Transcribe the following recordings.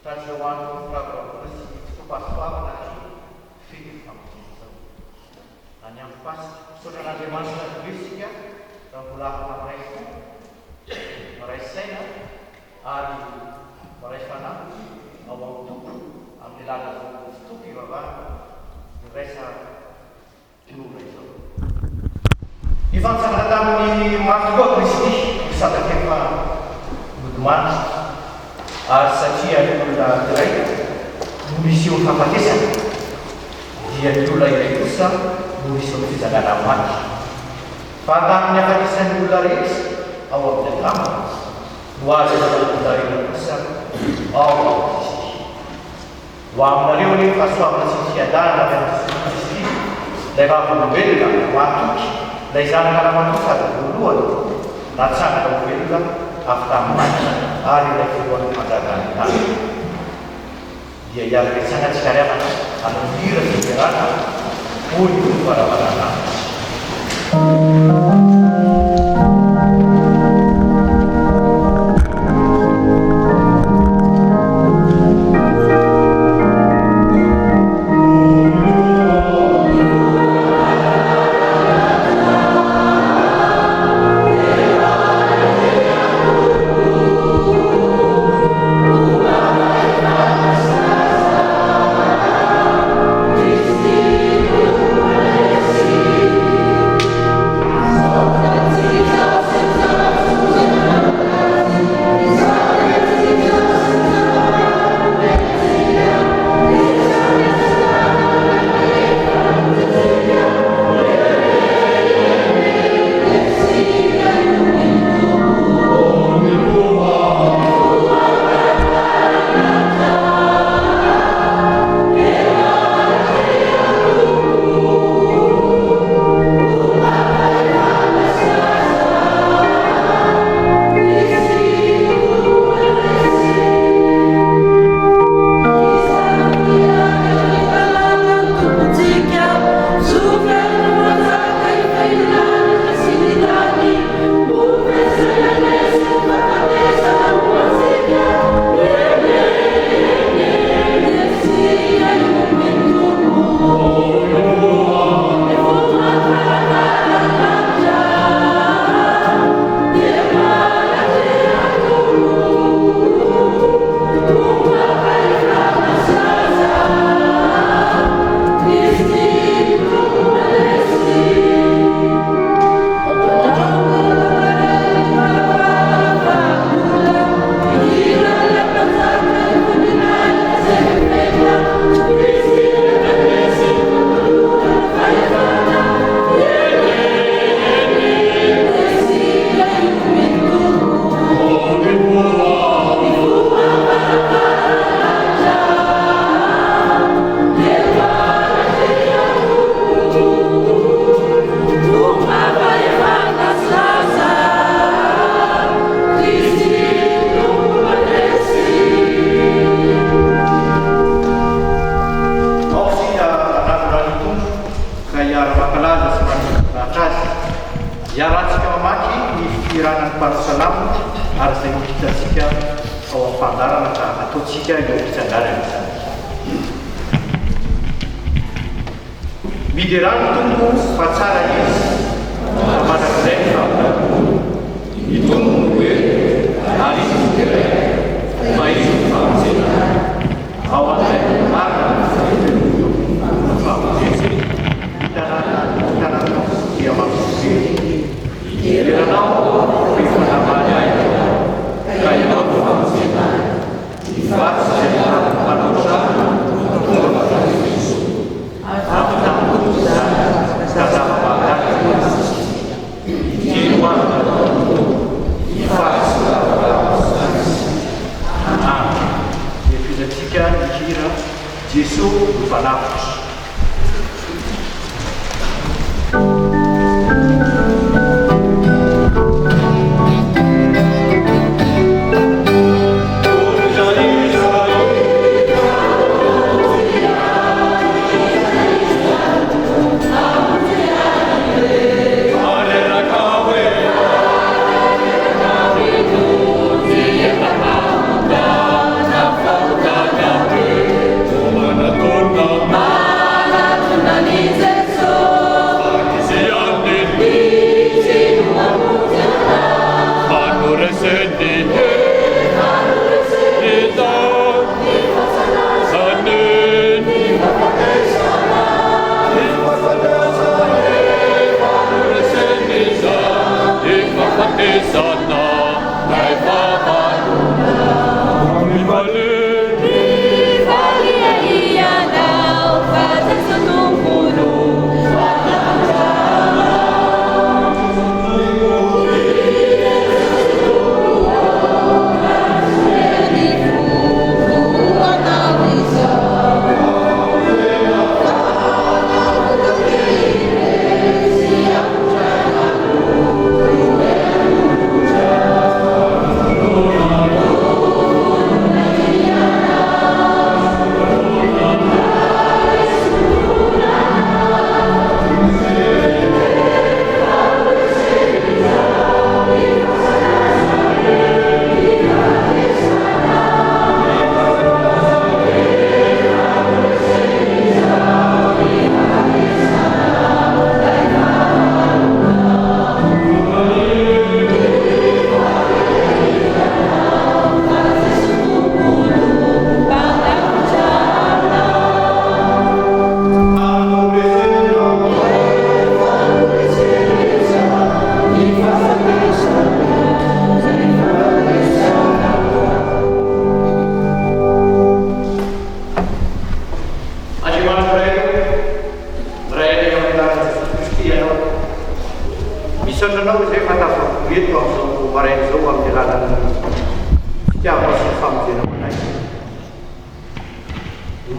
Rajawan Prabowo itu pas lagi fikir hanya pas saudara demanda Rusia dan pulang mereka hari mereka awal tu ambil ada tu kira mereka dulu itu. Ivan sangat kami masuk Kristi bisa terkena bukan saja kita terai misi utamanya dia dulu lagi usah misi kita ada amat padamnya hadisan dulu lagi awal pertama dua dari usah awal wang dari oleh kasual masih ada dan sisi lewat berbeda waktu dari sana kalau waktu satu dua rasa kalau berbeda aftaman hari lagi mengadakan dia jadi sangat sekalian kalau diri sejarah untuk para anak. Bidiran tunggu pacara Yesus pada mereka itu mungkin hari ini baik saja awal dari mana itu kita dia maksudnya dia tahu bisa namanya kayak apa sih ibarat saja manusia Yesus lupa nafas. Thank you.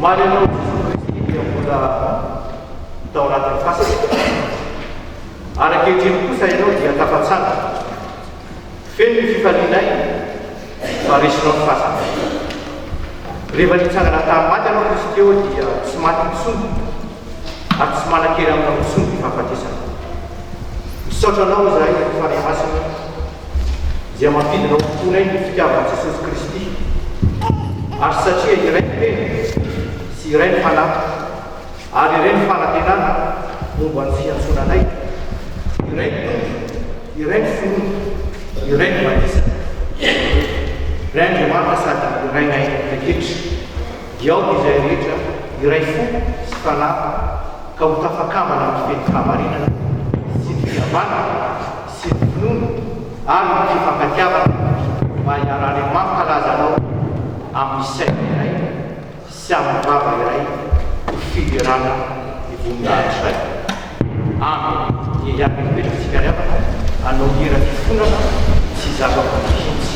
Malinao Kristy dia mbola tao anatin'ny fasana ary ankehitriny kosa ianao dia tafatsana feno ny fifalinay fa resinao ny fasana. Rehefa nitsangana tamin'maty anao Kristy teo dia tsy maty mitsony ary tsy manan-kery aminao mitsony ny fahafatesana. Misaotra anao izahay ny fanahy masina izay mampidinao fotoana ny fitiavan'i Jesosy Kristy ary satria iray ny tena sy iray ny fanahy ary iray ny fanantenana momba ny fiantsonanay, iray ny tombo, iray ny finoana, iray ny matisana, iray Andriamanitra sady iray ny rehetra dia ao izay rehetra iray fo sy fanahy ka ho tafakamana amin'ny fenti-pahamarinana sy ny fihavanana sy ny finoana ary ny fifankatiavana mba hiarany mampalaza anao amin'ny saina iray sy amin'ny vava iray ho fiderana ny voninahitra iray. Amen. Dia ihany mipetratsika riavana anao hira fifonana sy zava-mihitsy.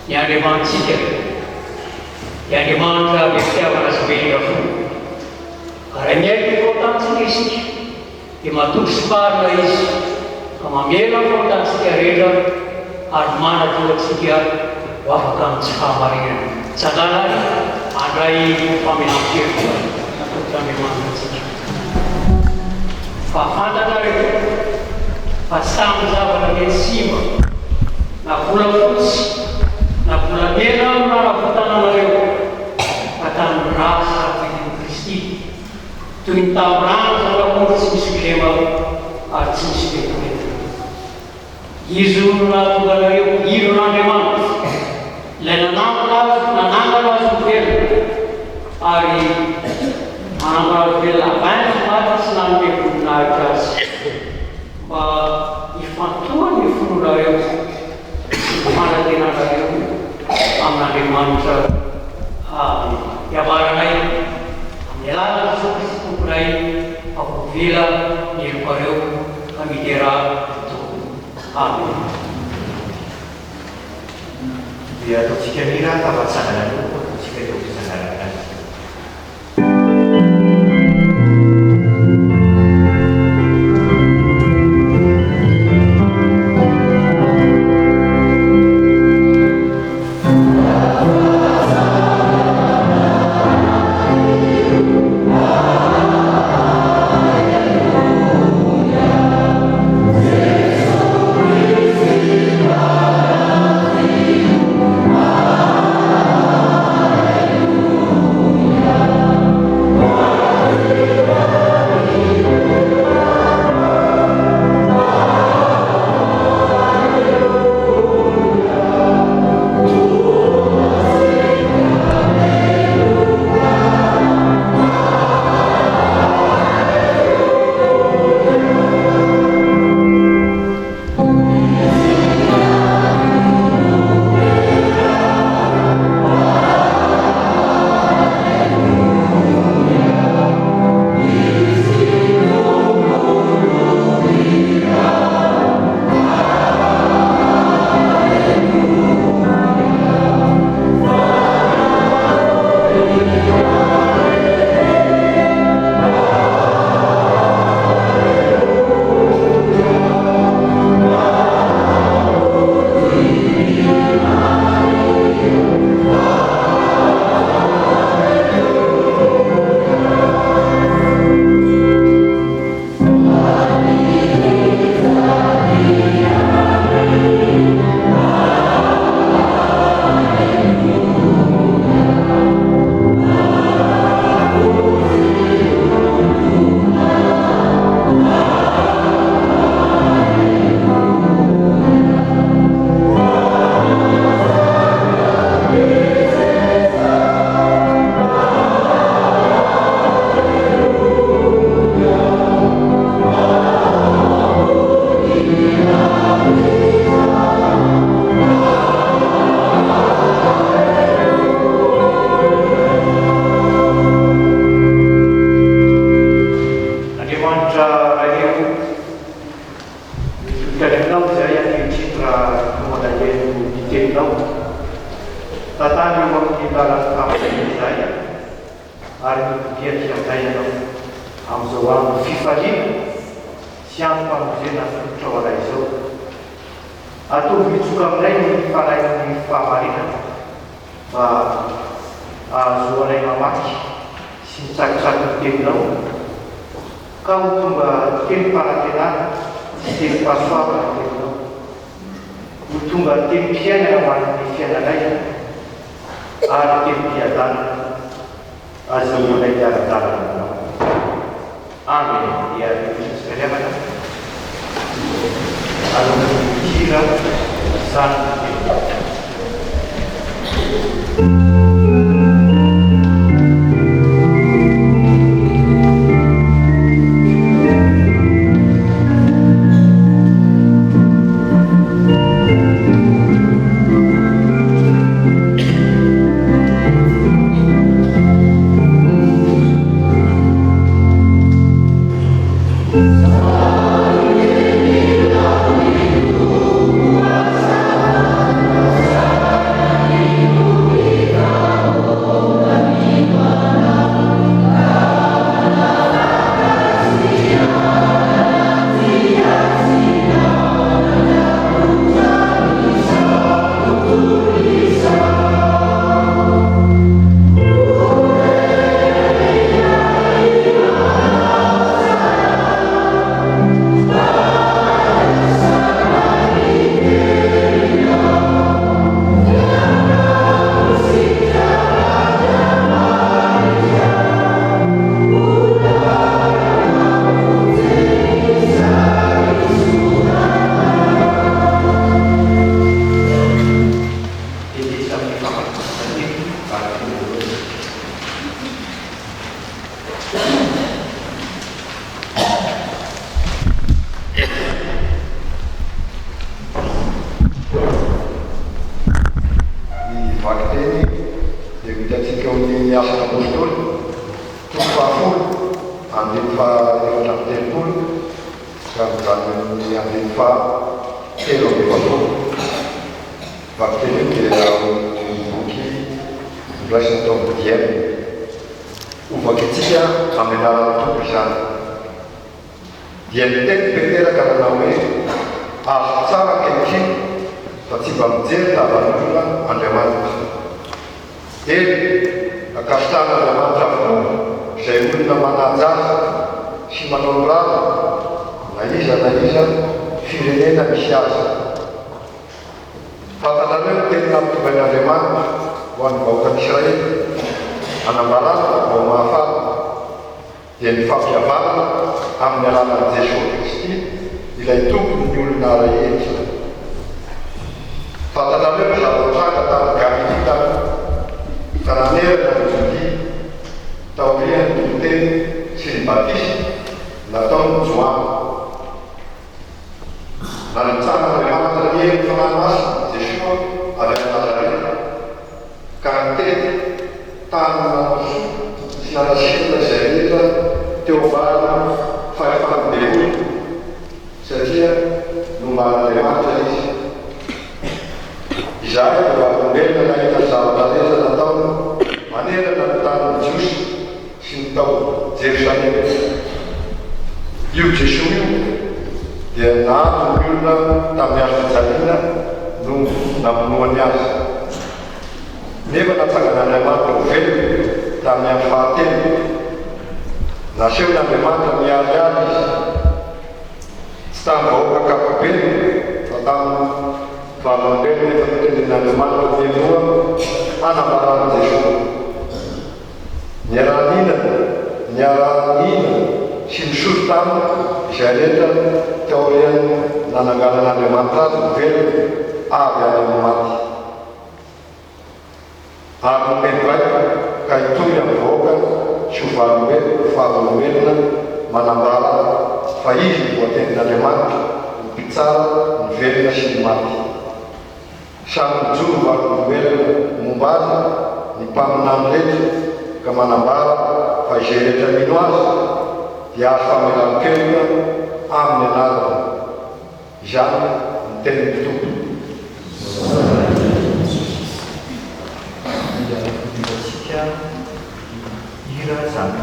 ny andriamantsika ny andriamanitra be fitiavana sy velona fo raha miaiko faotantsika isika dia matoky sy marina izy ka mamela faotantsika rehetra ary manatoatsika ho afaka amin'ny tsy fahamarinana tsangana ary andray famenampihevitra natoky andriamanitra antsika fa fantanareo fa samy zavatra mety simba na vola fotsy na vola mena narafotananareo fa tamin'ny rasa fidiny Kristy toy ny tamin'ny rano zanamonry tsy misy lema ary tsy misy fekoretina izy no nahatonga anareo hiron'Andriamanitra ilay nanangana azy velona ary manambara velona vainjo maty sy nanome voninahitra azy mba hifantohany ny fononareo manatenanareo amin'Andriamanitra hiavaranay amin'ny alalan'i Jesosy Kristy tomponay ahovela ny elokareo ka midera tokoa. Amen. Dia ataontsika mira tafatsangana loko ataontsika eo fisanganana azy. vaky teny dia hitatsika amin'ny asa apôstôly toko fahafolo andiny faha-efatra amby telopolo ka mizany amin'ny andiny faha-telo amby efapolo. Vaky teny io dia boky milaisina tao amin'ny dieny. Ovaky itsika amin'ny anaran'ny tompo izany. Dia niteny Petera karana hoe azo tsara ankehitriny fa tsy mba mijery tavan'olona Andriamanitra. Eny akasitrahan'Andriamanitra avokoa izay olona manaja azy sy manao rano na iza firenena misy azy. Fantanareo ny teny nampitongain'Andriamanitra ho an'ny vahoakan'Israely hanambarana vao mahafaty dia ny fampihavanana amin'ny alalan'i Jesosy Kristy ilay tompony ny olona rehetra. Fantanareo ny zava-tranga tamin'ny Galilea ka nanerana ny Jodia taorian'ny toloteny sy ny batisy nataon'ny Joana. Nanitsan'Andriamanitra ny hery fanamasin'i Jesosy avy amin'ny Nazareta ka nitety tany nanaso sy nanasitana izay rehetra teo ambany fahefany bevoly satria nomban'Andriamanitra izy. Izahay dia olombelona nahita ny zavatra rehetra nataony manerana ny tanin'ny Jiosy sy ny tao Jerosalema. Io Jesosy io dia nahazo ny olona tamin'ny hazo-pijaliana no namonoany azy. Nefa natsangan'Andriamanitra ho velona tamin'ny amin'ny fahatelo. Nasehon'Andriamanitra mialy azy izy tsy tamin'ny vahoaka kapabeny fa tamin'ny valom-belona efa nitenen'Andriamanitra mialoha hanambarany Jesosy. Niara-nina sy nisotro taminy izay rehetra teoriany nananganan'Andriamanitra azy ho velona avy any amin'ny maty. Ary nomeny vaika ka hitohy amin'ny vahoaka sy ho fahavolombelona manambara fa izy ny voatenin'Andriamanitra ny mpitsara ny velona sy ny maty. Samy mijoro valolombelona momba azy ny mpaminany rehetra ka manambara fa izay rehetra mino azy dia azo famelan-kelona amin'ny anarany. Izany ny tenin'ny Tompo. Ira zany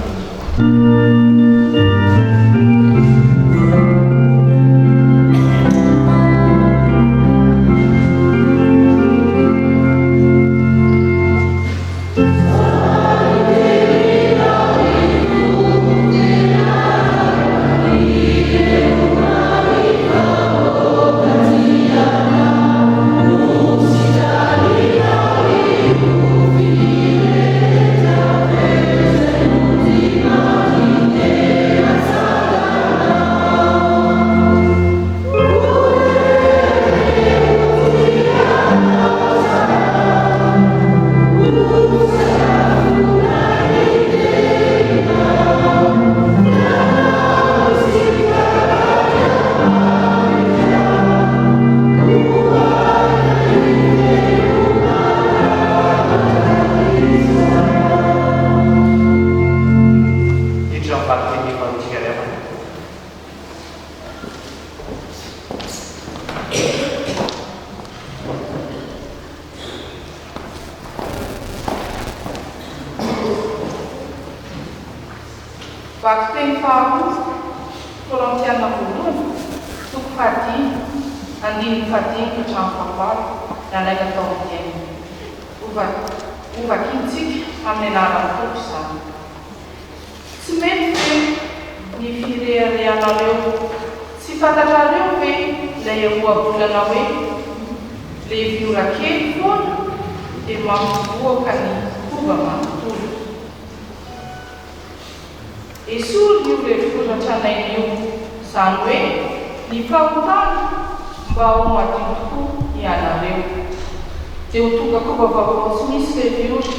vaky teny faharoa Korintiana voalohany toko fahadimy andininy fahadimy ka hatramin'ny fahavalo nalaika tao amin'ny dieny. Ovakintsika amin'ny anaran'ny Tompo izany. Tsy mety ve ny fireharehanareo? Tsy fantatrareo ve ilay ahoabolana hoe le viorakely foana dia mampivoaka ny fomba manontolo. Esory io reheforatranain'io izany hoe ny fahotana mba ho madio tokoa ianareo. Dia ho tongako vaovao tsy misy rehefory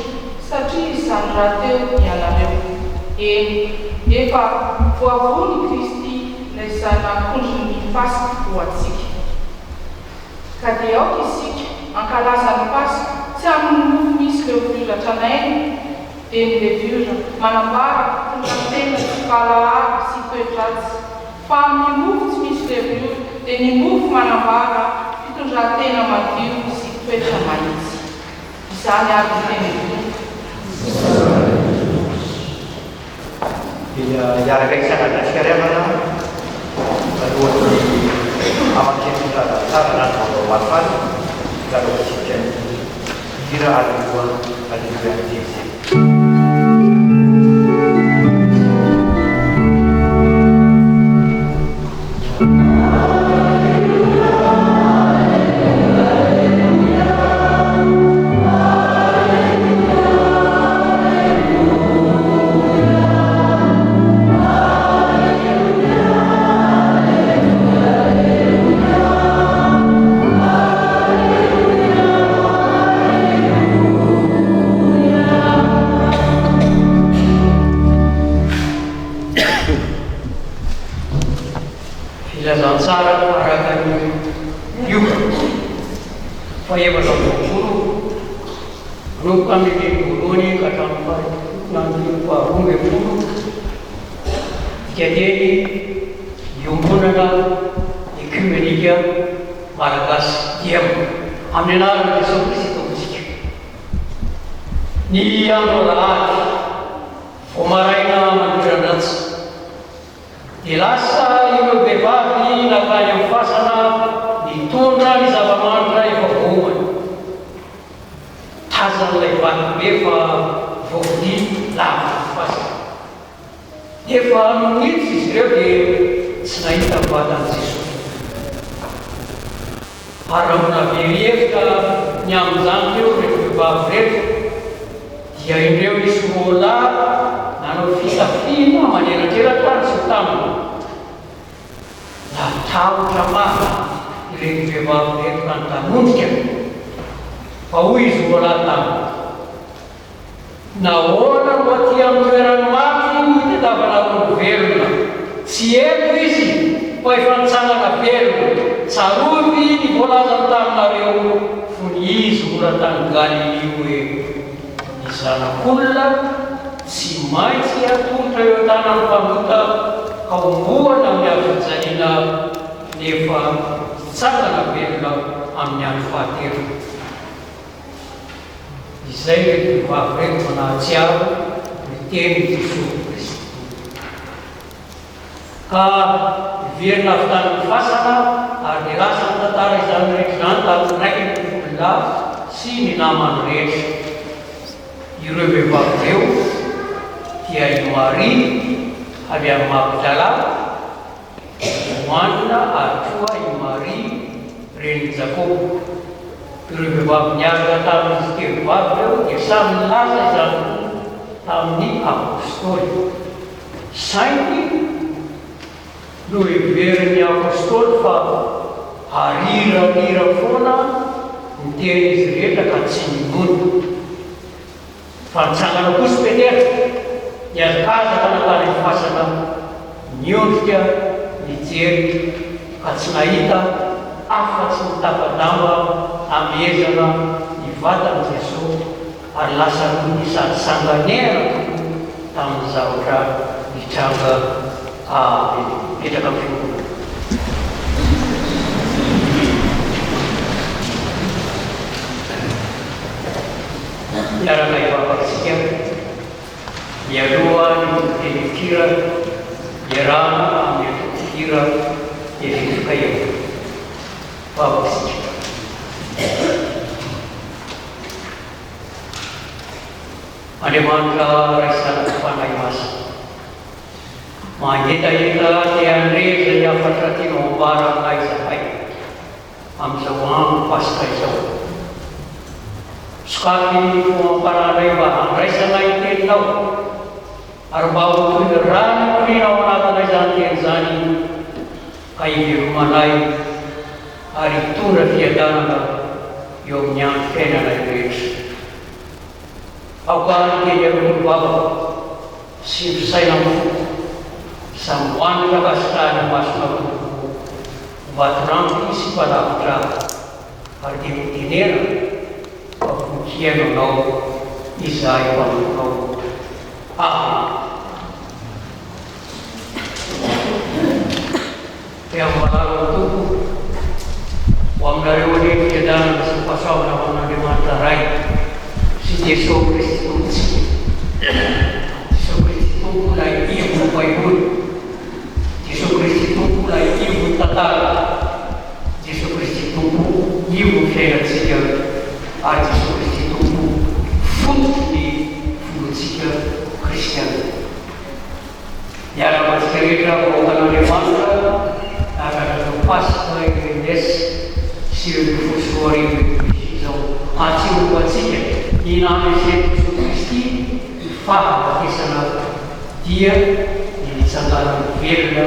satria izany raha teo ianareo. Efa voavony Kristy ilay zanak'ondry ny Pasika ho antsika. Ka dia aoka isika ankalaza ny Pasika tsy amin'ny fodratranainy dia mileviora manambara fitondratena sy falahary sy toetratsy fa amin'ny mofo tsy misy leviora dia ny mofo manambara fitondratena madio sy toetra mahitsy. Izany aby teny dia iaraka isana sikaremana alohan'ny amakeny tsara na vaovao mafana karotsika hira aloha alivoan'izay. izay mpamontao aminy. Dia malalo tompo ho aminareo aleky fiadanana sy mpasaona ho an'Andriamanitra ray sy Jesosy Kristy tompontsika. Jesosy Kristy tompo ilay ivon'ny Baiboly, Jesosy Kristy tompo ilay ivon'ny tantara, Jesosy Kristy tompo ivon'ny fiainantsika, ary Jesosy Kristy tompo fototry ny folotsika kristiana. Miara-mantsika rehetra vahoakan'Andriamanitra araka pasika EMS sy ireo fosoarivo izao atsiro antsika inan'Jesosy Kristy ny fahafatesana dia ny nitsanganany velona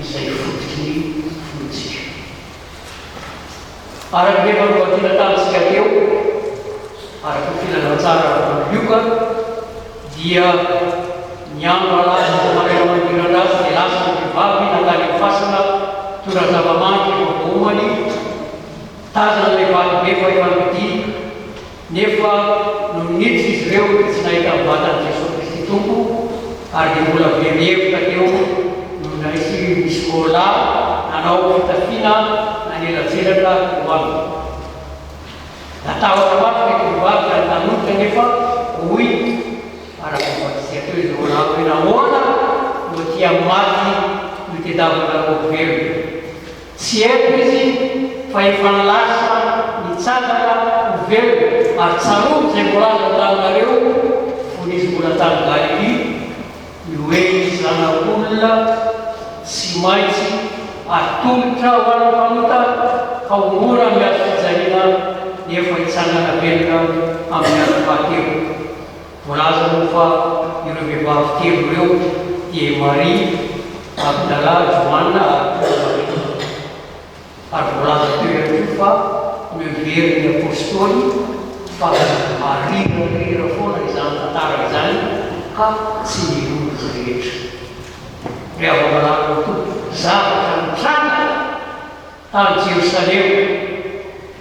izay fototry ny folotsika. Araka rehefa novatina tamintsika teo, araka ny filazantsara Lioka dia ny andro alaza maraina mandiran-drazy dia lasa ny vehivavy nangany amin'ny fasana tora-zava-manitra homany tazana ilay valy be fa efa midinika nefa no niditra izy ireo dia tsy nahita amin'ny vatany Jesosy Kristy tompo ary dia mbola be mihevitra teo no naisy misy môla nanao fitafiana nanelajelatra ho aminy. Natahotra mafy ilay tovovavy ary nanonika nefa hoy araka nyfatisia teo izy môlako hoe nahoana no tia maty no tedavana velona. Tsy haiko izy fa efa nilasa nitsangana ho velona ary tsaromy izay volaza taminareo fony izy mbola tany Galily ny hoe zanak'olona tsy maintsy atolotra ho an'ny mpamota ka ho mora miazo fijaliana nefa hitsangana velona amin'ny andro fahatelo. Volaza moa fa ireo vehivavy telo ireo dia Maria, Magdala, Joanna ary volaza teo ihany koa fa miverin'ny apôstôly fa arirarira foana izany tantara izany ka tsy nirony izy rehetra. Ry avamalako tompo zavatra mitranga tany Jerosalema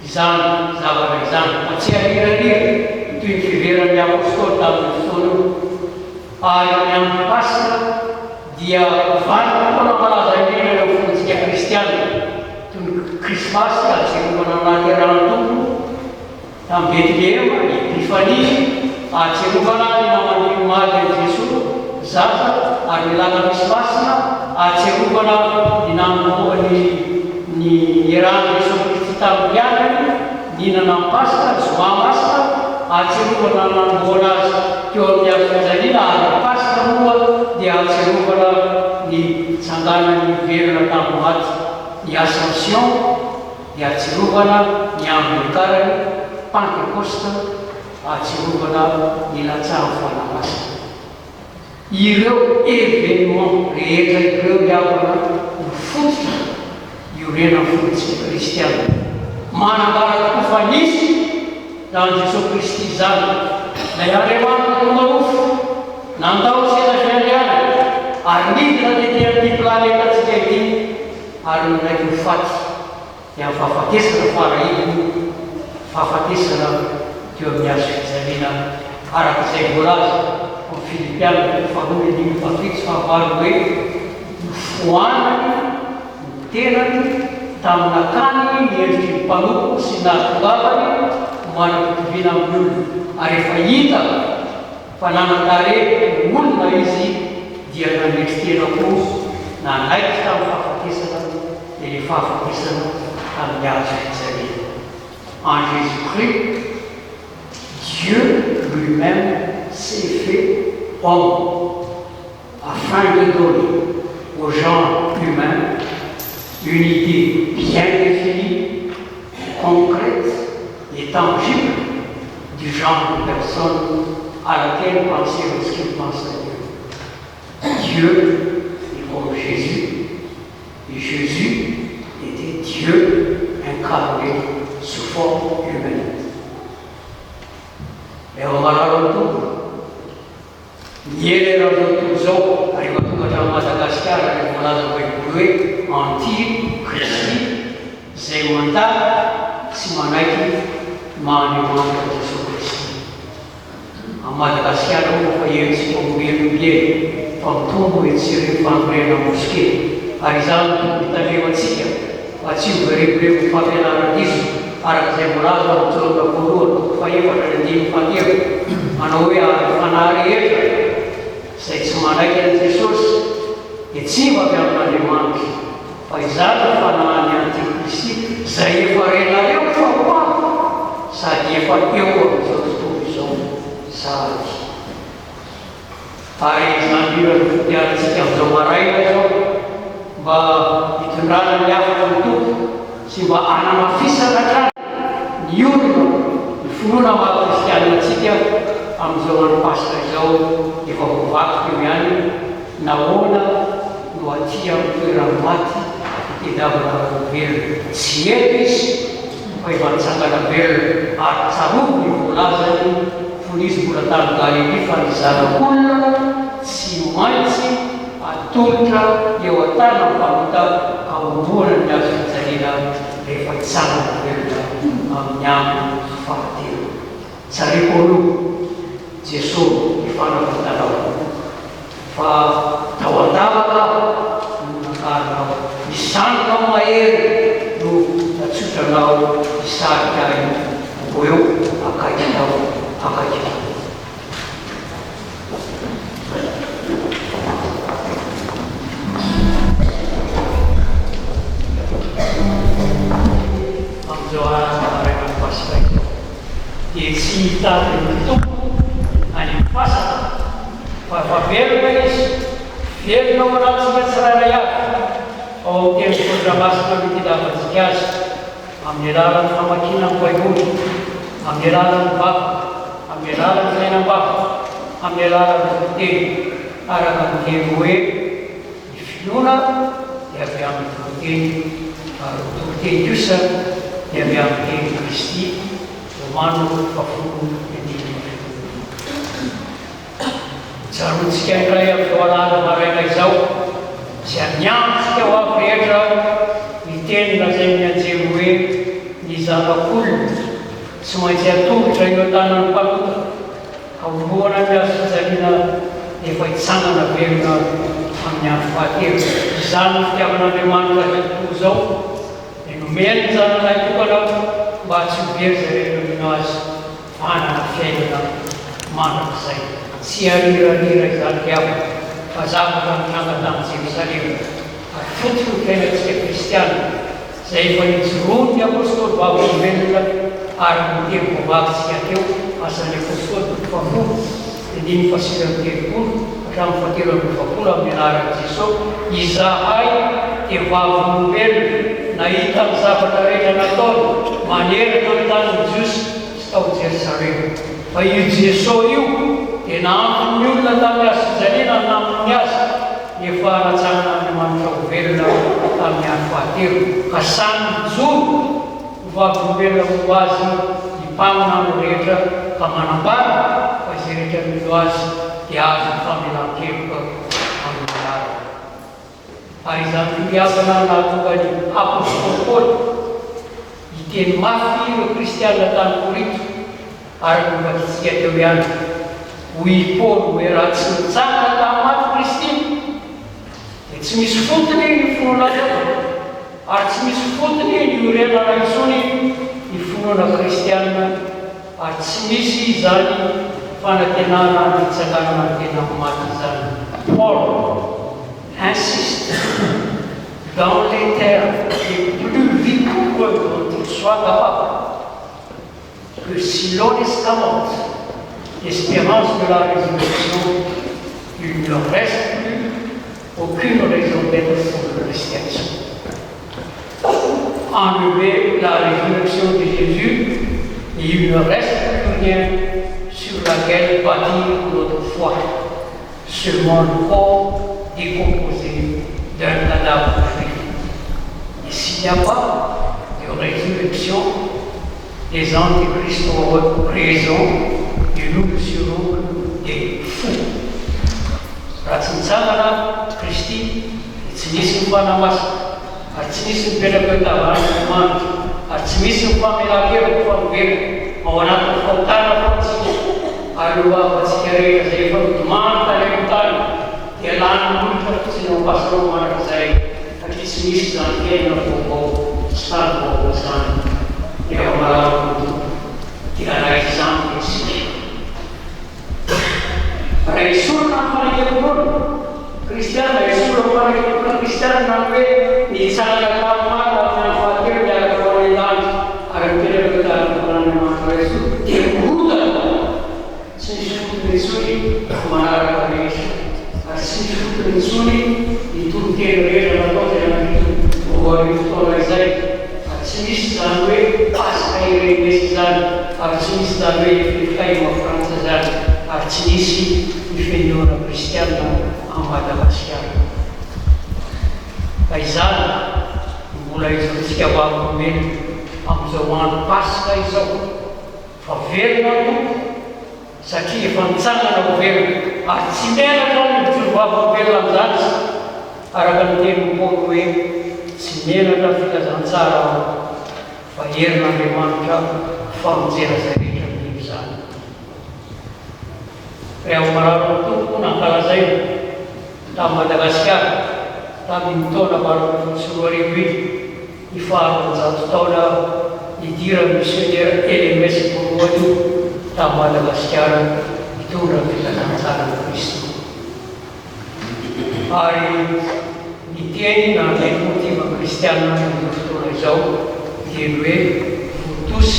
izany zavatra izany fa tsy arirarira toy ny fiveran'ny apôstôly tamin'ny fotoana io. Ary ny andro pasika dia vanina foana malaza indrindra ireo fontsika kristiana toy ny krismasy ajerovana nahaterahany tompo tamin'ny Betlehema, ny Epifania ajerovana ny naman'ny maly an'i Jesosy zaza ary ny lana krismasina ajerovana ny namoany ny iran'ny Jesosy Kristy tamin'ny mpianany nihinana amin'ny pasika zoma masina ajerovana namboana azy teo amin'ny azo fijaliana ary pasika moa dia ajerovana ny tsanganany velona tamin'ny maty. Ny Ascension dia ajerovana ny andron'ny karany, Pentecoste ajerovana ny latsahany fanamasina. Ireo événement rehetra ireo miavana ny fototra iorenan'ny folotsika kristiana. Manambara tokoa fa nisy raha Jesosy Kristy izany lay Andriamanitra no marofo nandao seza fiandriana ary nidina tety amin'ny planeta tsika ity ary ndraiky mifaty dia fahafatesana farahiny fahafatesana teo amin'ny azo fijaliana araka izay volaza amin'ny Filipiana faharoa ny fafito fahavalo hoe foanany ny tenany tamin'ny akany ny endriky ny mpanompo sy nahatongavany manam-pitovina amin'ny olona ary efa hita fa nanantare olona izy dia nanetritena koa nanaiky tamin'ny fahafatesana dia ny fahafatesana tamin'ny azo fijaliana. En Jésus-Christ, Dieu lui-même s'est fait homme afin de donner au genre humain une idée bien définie, concrète et tangible du genre de personne à laquelle penser lorsqu'il pense à Dieu. Dieu est comme Jésus, et Jésus était Dieu incarné sous forme humaine. Et on va la retourner. Niele razotuzo arrivato da Madagascar e volato per antichi cristi sei mandato si manaiki mani manca Gesù Cristo Madagasikara moa fa etsika omelombie fa mitombo etsireo famorena moske ary izany mitalevantsika fa tsy overeborebo fampianarana arak'izay molaza mitolonga voalohany fa efatra ny andimy fatelo manao hoe ary fanahy rehetra izay tsy manaiky an' Jesosy dia tsy mba avy amin'Andriamanitra fa izany fanahiny antikristy izay efa renareo fa hoa sady efa eo amin'izao tontolo izao sady ary izany irany fitiavantsika amin'izao maraina izao mba hitondrana ny afaka ny tompo sy mba anamafisana hatrany ny olona ny finoana maha-kristianinatsika amin'izao andro pasika izao efa vovaky eo ihany nahoana no aty amin'ny toerany maty itediavana velona tsy eto izy fa efa nitsangana velona ary tsarovo ny voalazany fonizy mbola tany Galily fa ny zanak'olona tsy maintsy atolotra eo an-tany mpamita kaomboana ny azo fijaliana rehefa hitsangana velona amin'ny andro fahatelo. Tsareko aloha Jesosy ifanafitanao fa tao an-davaka nakarinao isandrinao mahery no natsotranao isarika vo eo akaikinao akaikinao. Amin'izao araina pasika dia tsy hitady ny tompo any fasana fa velona izy velona ao anatintsika tsirairay avy ao teny fodramasina mitedavatsika azy amin'ny alalan'ny famakina ny baiboly, amin'ny alalan'ny baba, amin'ny alalan'ny fiainam-baba, amin'ny alalan'ny tokoteny araka miteny hoe ny finoana dia avy amin'ny tokoteny ary tokoteny kosa dia avy amin'ny teny Kristy Romano 10:25. Tsarontsika indray amin'izao alala maraina izao sy aniantsika ho avy rehetra miteny lazay mianjely hoe ny zanak'olona tsy maintsy atongotra eo an-tanan'ny mpamita kaomboana ny azo fijaliana efa hitsangana velona amin'ny andro fahatelo. Izany ny fitiavan'Andriamanitra tontolo izao dia nomeny ny zananay tokanao mba tsy ho very zay rehetra azy manana fiainana mandrak'izay. Tsy arirarira izany tiavana fa zavatra mitranga tamin'i Jerosalema ary fotsiny ny fiainantsika kristiana izay efa nijoroany ny apôstôly vavenona ary miteny voavakintsika teo asan'ny apôstôly 7:9-telopolo hatramin'ny 7:20 amin'ny anaran'i Jesosy. Izahay dia vavolombelona nahita amin'ny zavatra rehetra nataony manerana amin'ny tanin'ny Jiosy sy tao Jerosalema. Fa io Jesosy io dia nahampy ny olona tamin'ny azo fijaliana nampiny azy efa natsanana Andriamanitra ho velona tamin'ny andro fahatelo ka samy mijoro ho vavolombelona ho azy himpamina amin'ny rehetra ka manambara fa izay rehetra milo azy dia azo ny famelan-keloka amin'ny anarany. Ary izany fitiavana nahatonga ny apôstôly Paoly hiteny mafy ireo kristianina tany Korinto ary novakintsika teo ihany hoy Paoly hoe raha tsy nitsangana tamin'ny maty Kristy dia tsy misy fotony ny finoana ary tsy misy fotony ny orenana intsony ny finoana kristianina ary tsy misy izany fanantenana ny hitsanganana ny tena maty izany. Paul insiste dans les termes les plus vigoureux dont il soit capable que si l'on escamote l'espérance de la résurrection, il ne reste plus aucune raison d'être pour le christianisme. Enlever la résurrection de Jésus, et il ne reste plus rien sur laquelle bâtir notre foi, seulement le corps décomposé d'un cadavre juif. Et s'il n'y a pas de résurrection, les antichrists auront raison et nous serons des fous. Raha tsy nitsangana Kristy dia tsy nisy ny fanamasina ary tsy nisy ny pelam-pitavan'Andriamanitra ary tsy misy ny famelan-keloka fahavelona ao anatin'ny fahotana fotsiny ary Manuva Pasicare, they from Manta Levitan, the land of Pastor Marazai, at least Miss Zanken of Bobo, Star was done. They are allowed to right examples. But I saw not my Christian, I saw my Christian, not way, the Sala Kama, and Fakir, that are going on, are a period of the Suni, Mara Suni, Suni, itu kira atau organisasi, Swiss dan we pas air Western, Swiss dan we Filipino Fransızlar, Swiss Filipino Kristen Amada Masyar. Kaisar mulai dari sekian mil, amzawan pas kaisar, Faverna Saki fansangan governo, a cimera non trovava per la aragan un we cimera da fila zanzara, faierna de manca, fanzera serita di San. Real marano tu una calazai, da Madagascar, da Mintona baru suari wit, di faro zatona, di dira missioner LMS purwadu. Da Madagascar itu representasi Kristo. Hari ditieni na motiva cristiana yang tertulisau diwe futus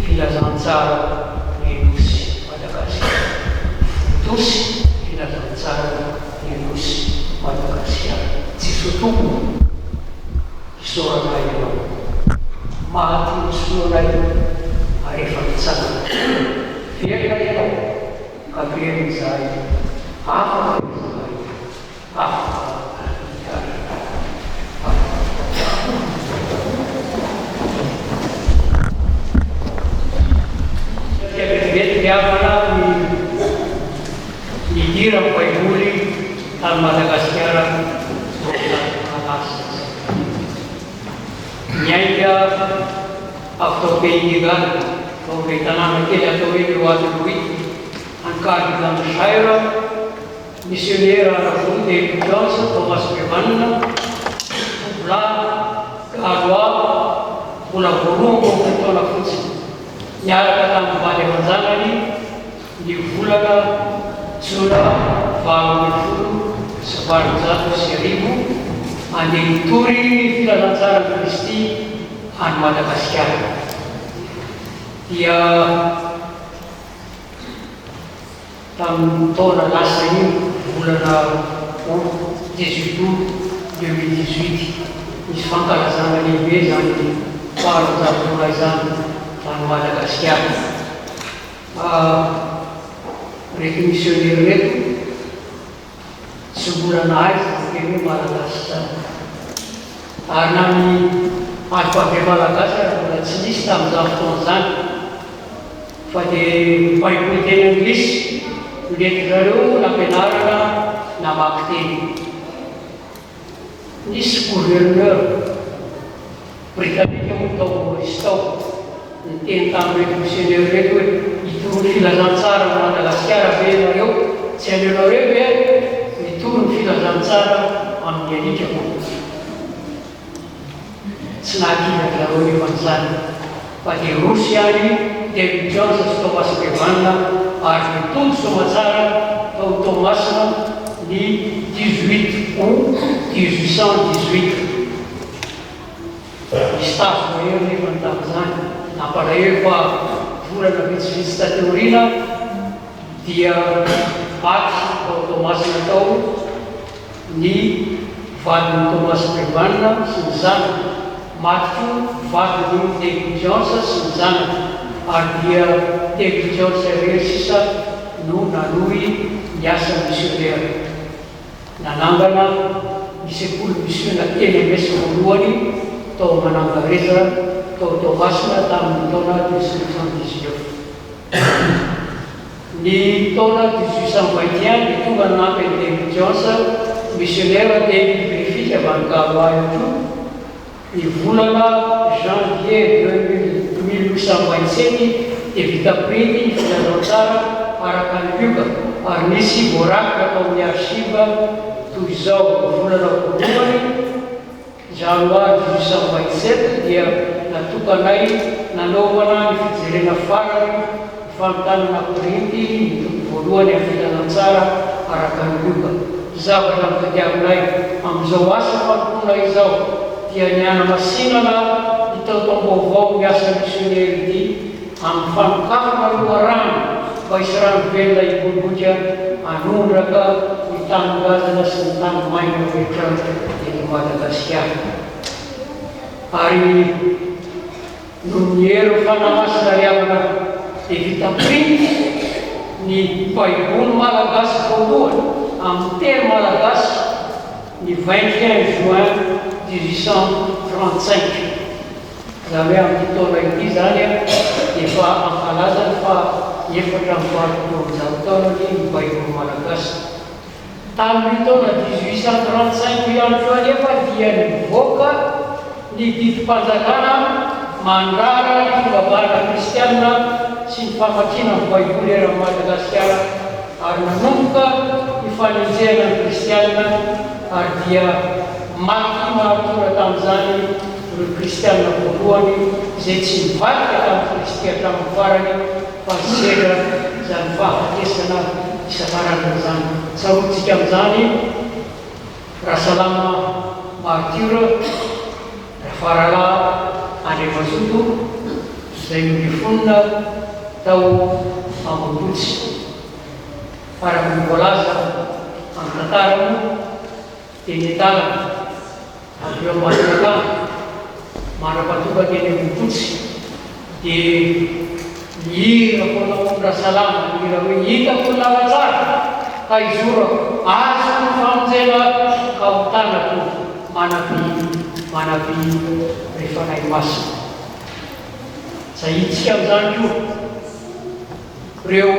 filazanzara Linus Madagascar. Futus filazanzara Linus Madagascar. Sisutumu isora lain. Mati isora lain. Arifan sana, dia kaya kabrian saya, apa saya, dia mana di Jirang Paibuli, al Madagascar, atas, nyaya autopedigan. Sobre tanah kita tuh luar duit, angkat dalam syairah, misioner orang David Johnson, Thomas Bevanna, Pula, Kadwa, Pula Burung, Pula Futsi. Nyara kata pada masa ini, di Pula sudah bangun sebarang 100,000, ada turi di Filazanzara Kristi, an Madagascar. Dia tahun lasa ini bulan 18 2018 isfangkala sana ni bezan ni baru satu laisan dan Madagascar. Mereka misioner itu sebulan air kami Madagascar. Karena ni apa Madagascar bulan sistem zaftonzan. Pada paiputin English, dia terlalu na penara na makti. Ini gubernur Britania untuk stop tentang misioner itu Filazanzara Madagascar beliau seluruh itu Filazanzara Amerika. Sengaja terlalu dimaksud pada Rusia ini. David Johnson Thomas Bevanna, Arthur Somazzara, Thomas di 18 août 1818. Está foi ele fantasma. Na paraíba, fura na vista teorina, dia Arthur Thomas Natal, ni Van Thomas Bevanna, Suzanne Matthew, Van David Johnson, Suzanne. Dia David Johnson Resisa na lui yasa misioner. Na nangana disepul misioner LMS Muluani to manangareza to basna tam tona disebut. Di tona disebut itu kan nape David Johnson misioner David Griffith Bangkawa itu di bulan janvier 1827 evita primi Filazanzara araka ny ioka ary nisy voarakitra atao amin'ny arsiva toy izao volana voalohany janoary 1827 dia natokanay nanaovana ny fijerena farany famtanana korinty ny voalohany amin'ny fitanantsara araka ny ioka zavatra mitadiavinay amin'izao asa fanompoana izao dia niana masinana itaotam-baovao ny asa misionnery ity amin'ny fanokafana loharano mba hisy rano velona iboloboka anondraka ny tanongazana sy ny tany maina rehetra eny Madagasikara. Ary no ny hery fanamasina riavana dia vita printy ny baiboly malagasy voalohany amin'ny teny malagasy ny 21 juin 1835. Zany hoe amin'ny taona ity zany dia efa ankalazany fa efatra amin'ny valopolo taona ny baiboly malagasy. Tamin'ny taona 1835 ihany koa anefa dia nivoaka ny didim-panjakana mandrara ny fivavahana kristianina sy ny famakiana ny baiboly eran'ny Madagasikara ary nanomboka ny fanenjehana ny kristianina ary dia maty mahatora tamin'izany ireo kristianina voalohany izay tsy mivadika tamin'ny kristy hatramin'ny farany fa sedra izany fahafatesana isan-karazany izany. Tsarotsika amin'izany Rasalama Martyr Rafaralahy Andriamazoto izay nifonina tao Ambohipotsy. Araka ny voalaza amin'ny tantarany dia nitalana avy eo Madagasikara manapatoka teny Ambohipotsy dia nihira foana Rasalama nihira hoe hitako ny lala tsara ka izorako azo ny famonjena ka ho tanako manampy rehefa nay masina. Zay hitsika amin'izany koa reo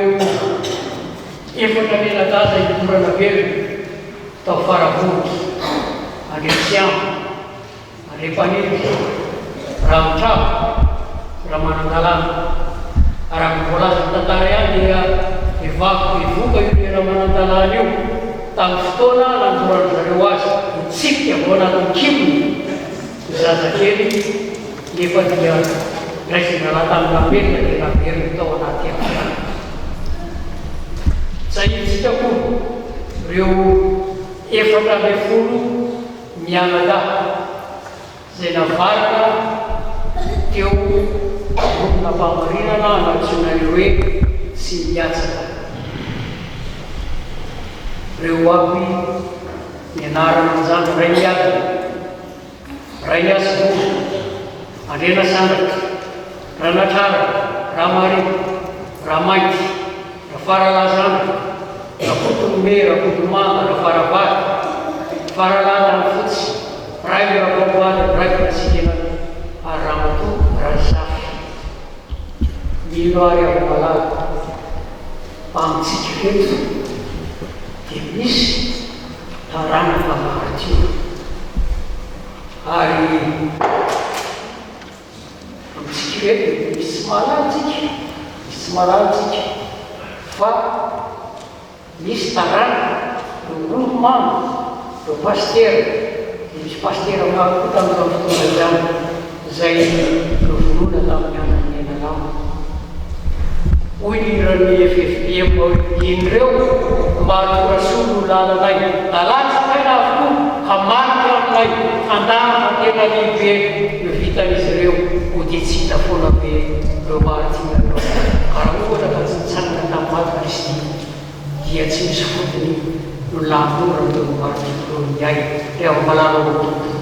efatra menadaza itorana velona tao Faravoky, Andresiamo, Andrepaniry, Ramotravo, Ramanandalana. Araka ny voalaza ny tantara ihany dia evoaka io Ramanandalana io tamin'ny fotoana nandoran'ny zareo azy mitsipika vao anatin'ny kibony ny zazakely nefa dia raisina raha tamin'ny lamelona dia naveriny tao anaty afana. Zay itsika koa reo efatra ambin'ny folo mianadahy izay navaraka teo grupona mpamarinana anatsoinareo hoe tsy miatsaka. Reo aby nianarana an'izany Ray Miadana, Ray Miasivolo, Andrena Sandraka, Ranatrara, Ramarina, Ramainty, Rafaralahy Zandraka, Rapotombe, Rapotomanga, Rafaravady, Faralahy Tanyfotsy, Ray Rapaboady, Ray Prasikena, ary Ramatoa, Razafy. Milo ary avy malaza amintsika eto dia misy taranaka maharitsio ary amintsika eto misy malatsika fa misy taranaka reo olomano reo pastera misy pastera maro koa tamin'izao fotoana izany izay rovonoana tamin'ny anany enanao. Hoy ny FFPM inreo maro rasolo lalanay nalatsakaina avokoa hamarika aminay handana tena lehibe io vitan'izy ireo ho dia tsy hita foana be reo maritina reo. Raha ohatra ka tsy nitsanana tamin'ny maty Kristy dia tsy misy fotony no lamora reo maritina reo miay rehefa malala tontolo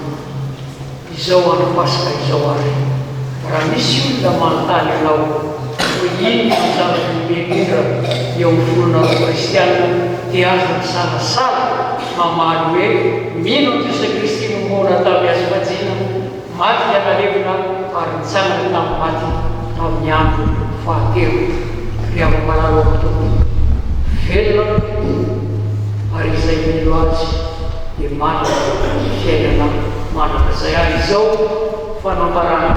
izao andro Pasika izao ary. Raha misy olona manontany ianao ino ny zavatra eo amin'ny volona kristianina dia azo misalasala mamaly hoe mino ny Jesosy Kristy nomona tamin'ny azo fajina maty ianalevina ary nitsangana tamin'ny maty tamin'ny andro fahatelo rehefa malalo amin'ny tontolo velona ary izay milo azy dia manana fiainana manakazay ary izao fanambarana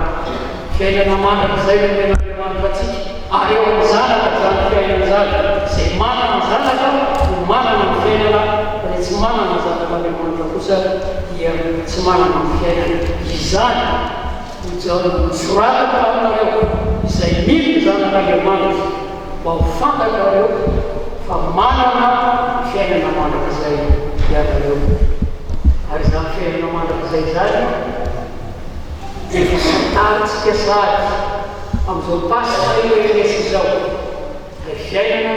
fiainana manakazay no menandriamanitra atsika ary eo amin'ny zanaka zany fiainana zany izay manana amin'ny fiainana izany misorataka aminareo izay mily zanak'Andriamanitra mba ho fantatrareo fa manana fiainana mandrakizay ianareo ary izany fiainana mandrakizay zany efa fantaritsika sady amin'izao pasika irenesy izao ilay fiainana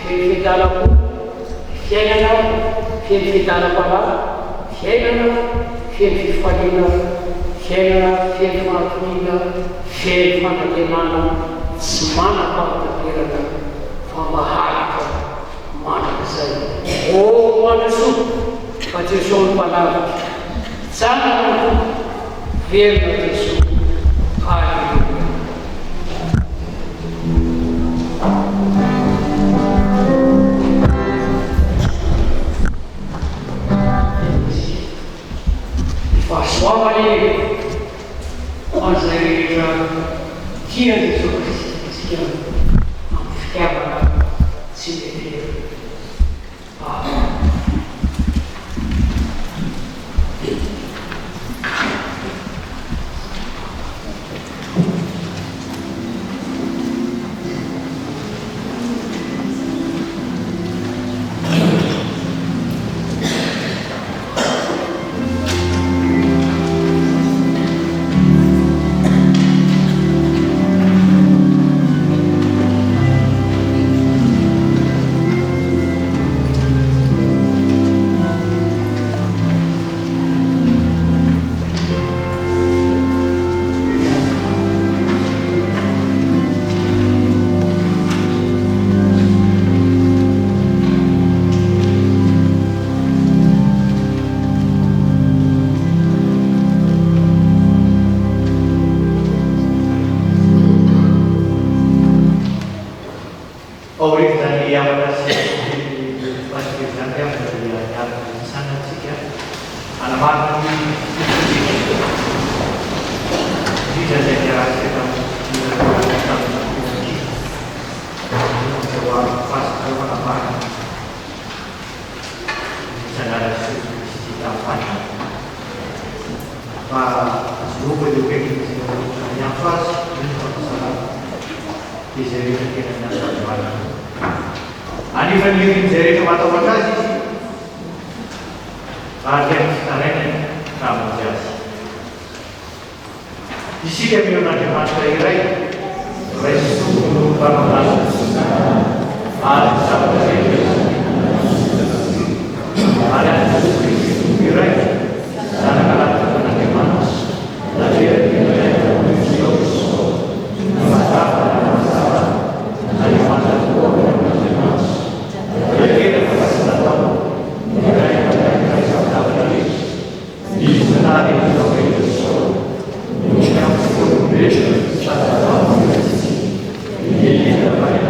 fiainana fiainana fiainana fiainana fifaliana fiainana fiainana fanatoniana fiainana fanantenana tsy manam-pahataterana fa maharaka manak'izay manasoa fa Jesosy ny mpanavitra tsanana verina Jesosy. Halleluja. Fahasoavany an'izay rehetra tia Jesosy Kristy isika amin'ny fitiavana tsy lehibe.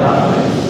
Grazie.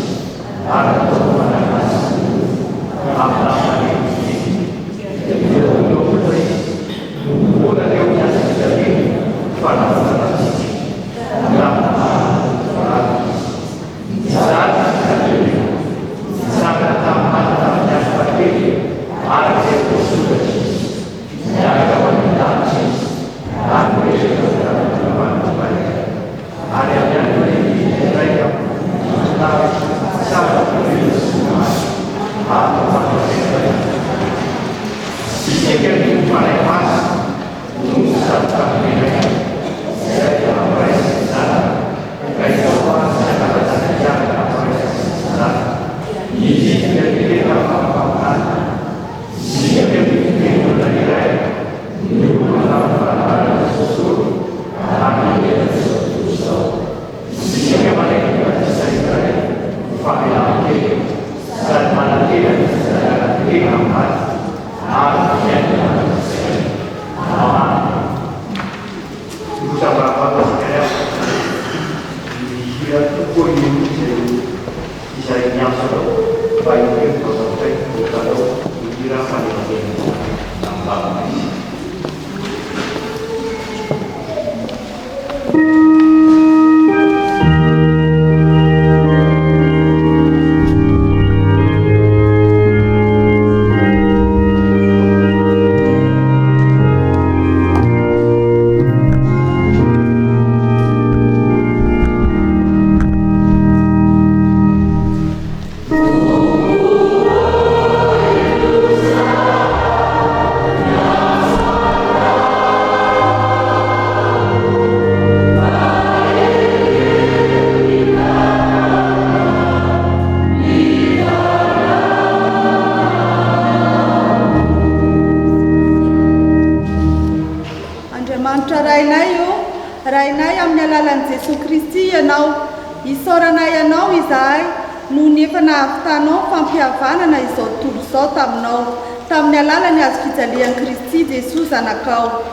ianao isaoranay ianao izahay no ny efa nahavitanao fampihavanana izao tontolo izao taminao tamin'ny alalany azo fijalian'i Kristy Jesosy zanakao.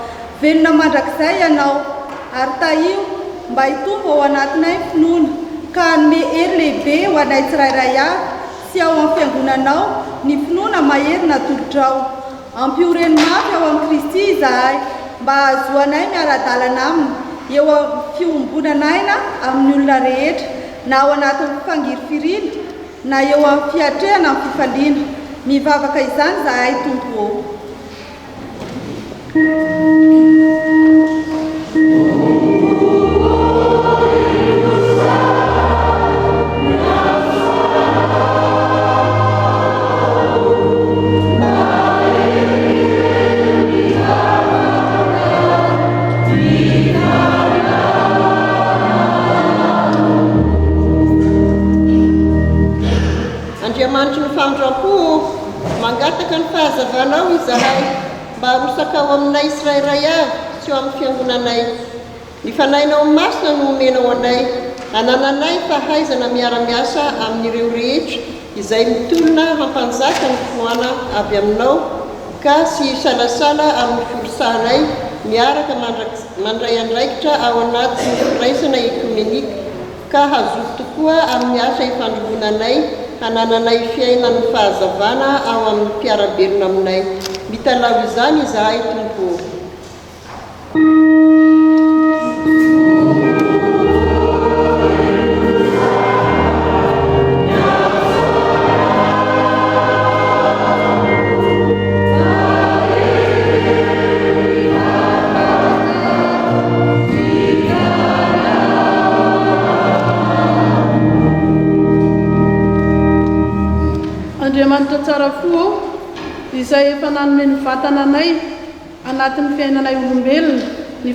Velona mandrakizay ianao ary tahio mba hitombo ao anatinay finoana ka hanome hery lehibe ho anay tsirairay avy sy ao amin'ny fiangonanao ny finoana maherina tolotrao. Ampioren'ny mafy ao amin'ny Kristy izahay mba ahazoanay miara-dalana aminy eo amin'ny fiombonanaina amin'ny olona rehetra na ao anatin'ny fifangirifirina na eo amin'ny fiatrehana amin'ny fifaliana. Mivavaka izany izahay Tompo. Andriamanitra ny famindram-po mangataka ny fahazavanao izahay mba harosaka ao aminay tsirairay avy sy eo amin'ny fiangonanay. Ny fanahinao masina no omenao anay, anananay fahaizana miara-miasa amin'ireo rehetra izay mitolona hampanjaka ny foana avy aminao ka sy salasala amin'ny forosahanay miaraka mandray andraikitra ao anatin'ny firaisana ekumenika ka hazoto tokoa amin'ny asa ifandromonanay hanananay fiainany fahazavana ao amin'ny mpiaraberina aminay. Mitalao izany izahay Tompo. Andriamanitra tsara fo izay efa nanome ny vatananay anatin'ny fiainanay olombelona ny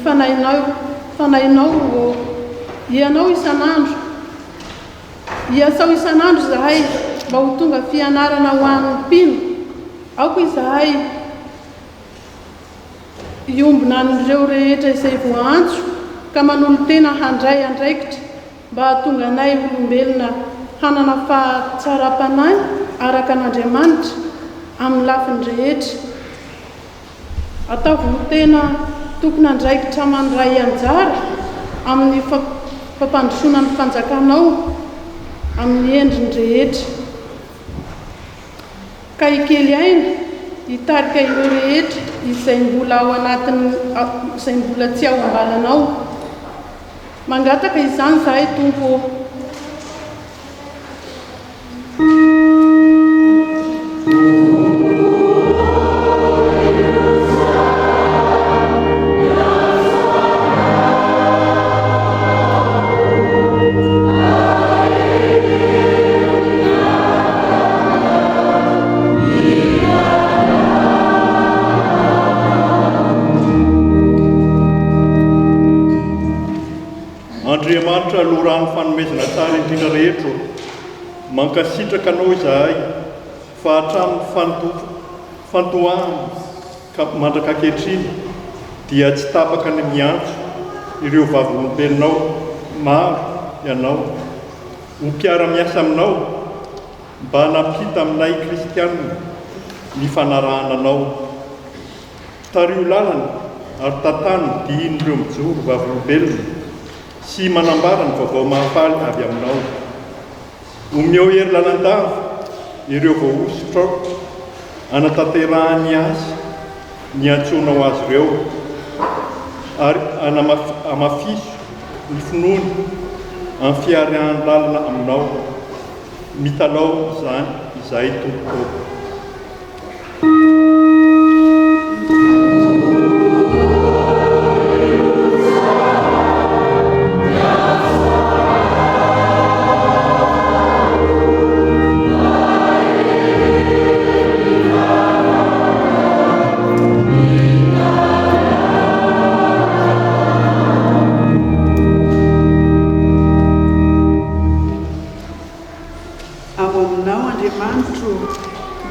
fanahinao ianao isan'andro. Iasao isan'andro izahay mba ho tonga fianarana ho an'ny mpino. Aoko izahay iombona an'ireo rehetra izay voantso ka manolo tena handray andraikitra mba hahatonga anay olombelona hanana fahatsara-panay araka an'Andriamanitra amin'ny lafiny rehetra. Ataovy tena tokony andraikitra mandray anjara amin'ny fampandrosoana ny fanjakanao amin'ny endriny rehetra. Ka ikely aina hitarika ireo rehetra izay mbola ao anatin'ny izay mbola tsy ao ambalanao. Mangataka izany izahay Tompo. Andriamanitra lorano fanomezana tsara indrindra rehetra mankasitraka anao izahay fa hatramin'ny fantoahana ka mandraka ankehitriny dia tsy tapaka ny miantso ireo vavolombelonao maro ianao ho mpiara-miasa aminao mba nampita aminay kristianina ny fanarahananao. Tario lalana ary tantany diin'ireo mijoro vavolombelona sy manambara ny vaovao mahafaly avy aminao. Omeo hery lalandava ireo voaositra anatanterahany azy ny antsonao azy ireo ary amafiso ny finoana amin'ny fiarahany lalina aminao. Mitalao izany izahay Tompo.